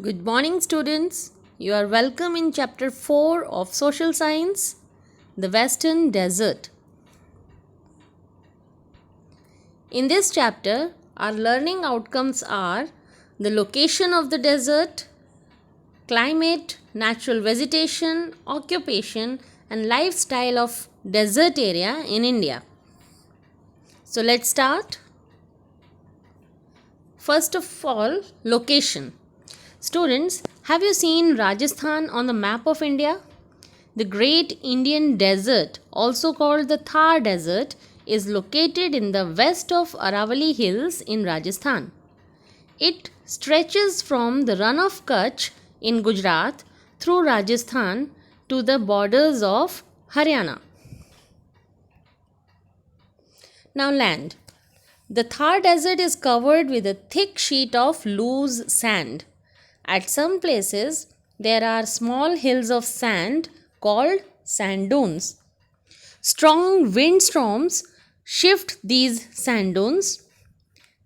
Good morning, students. You are welcome in chapter 4 of Social Science, the Western Desert. In this chapter, our learning outcomes are the location of the desert, climate, natural vegetation, occupation, and lifestyle of desert area in India. So let's start. First of all, location. Students, have you seen Rajasthan on the map of India? The Great Indian Desert, also called the Thar Desert, is located in the west of Aravalli Hills in Rajasthan. It stretches from the Run of Kutch in Gujarat through Rajasthan to the borders of Haryana. Now, land. The Thar Desert is covered with a thick sheet of loose sand. At some places, there are small hills of sand called sand dunes. Strong windstorms shift these sand dunes.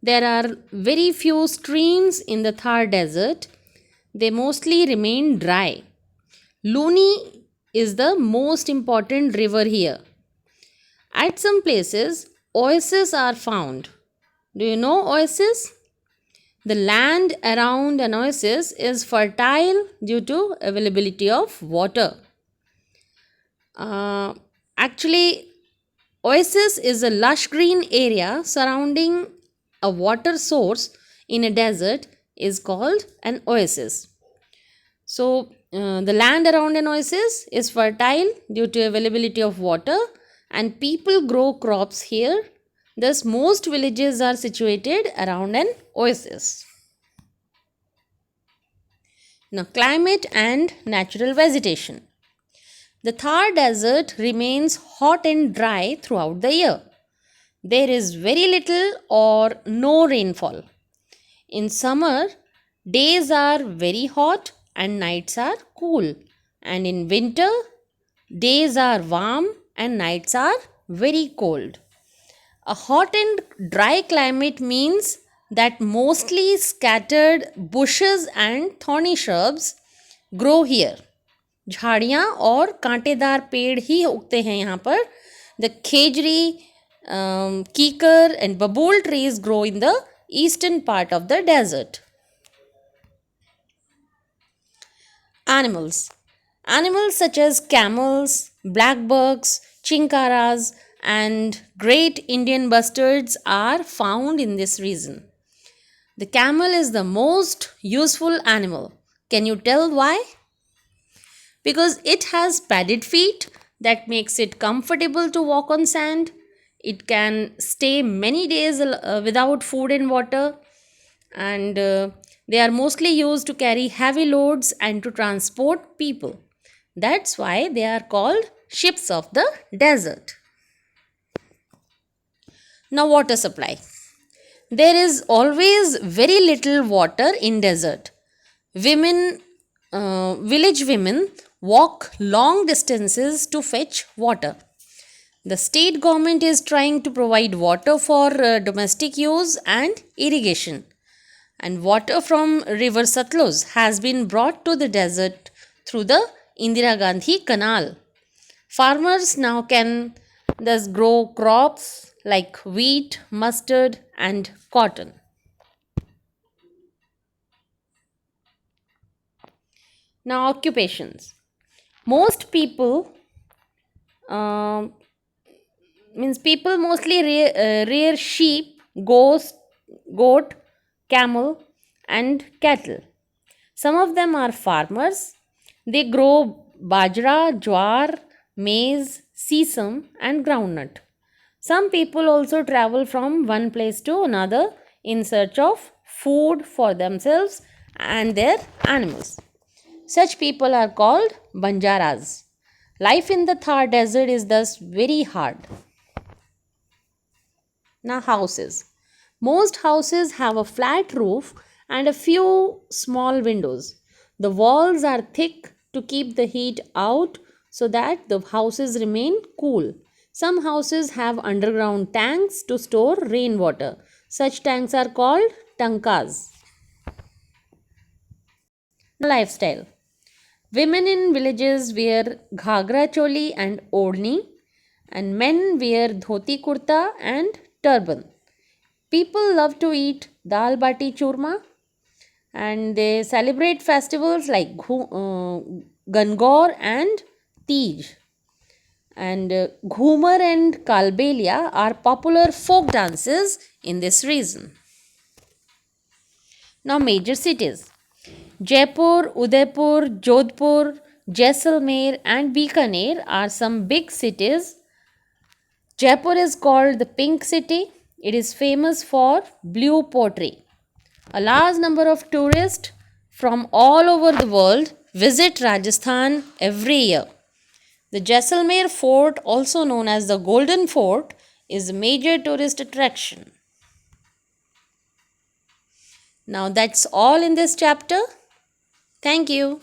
There are very few streams in the Thar Desert. They mostly remain dry. Luni is the most important river here. At some places, oases are found. Do you know oases? The land around an oasis is fertile due to availability of water. Actually, oasis is a lush green area surrounding a water source in a desert is called an oasis. So, the land around an oasis is fertile due to availability of water and people grow crops here. Thus, most villages are situated around an oasis. Now, climate and natural vegetation. The Thar Desert remains hot and dry throughout the year. There is very little or no rainfall. In summer, days are very hot and nights are cool. And in winter, days are warm and nights are very cold. A hot and dry climate means that mostly scattered bushes and thorny shrubs grow here. झाड़ियाँ और कांटेदार पेड़ ही उगते हैं यहाँ पर. The khejri, kikar and babool trees grow in the eastern part of the desert. Animals. Animals such as camels, blackbucks, chinkaras and great Indian bustards are found in this region. The camel is the most useful animal. Can you tell why? Because it has padded feet that makes it comfortable to walk on sand. It can stay many days without food and water, and they are mostly used to carry heavy loads and to transport people. That's why they are called ships of the desert. Now, water supply. There is always very little water in desert. Village women walk long distances to fetch water. The state government is trying to provide water for domestic use and irrigation. And water from river Satluj has been brought to the desert through the Indira Gandhi Canal. Farmers now can thus grow crops like wheat, mustard, and cotton. Now, occupations. Most people people mostly rear sheep, goat, camel, and cattle. Some of them are farmers. They grow bajra, jowar, maize, sesame, and groundnut. Some people also travel from one place to another in search of food for themselves and their animals. Such people are called Banjaras. Life in the Thar Desert is thus very hard. Now, houses. Most houses have a flat roof and a few small windows. The walls are thick to keep the heat out so that the houses remain cool. Some houses have underground tanks to store rainwater. Such tanks are called tankas. Lifestyle. Women in villages wear ghagra choli and odni, and men wear dhoti kurta and turban. People love to eat dal bati churma, and they celebrate festivals like Gangor and Tej. And Ghumar and Kalbelia are popular folk dances in this region. Now, major cities. Jaipur, Udaipur, Jodhpur, Jaisalmer, and Bikaner are some big cities. Jaipur is called the Pink City. It is famous for blue pottery. A large number of tourists from all over the world visit Rajasthan every year. The Jaisalmer Fort, also known as the Golden Fort, is a major tourist attraction. Now that's all in this chapter. Thank you.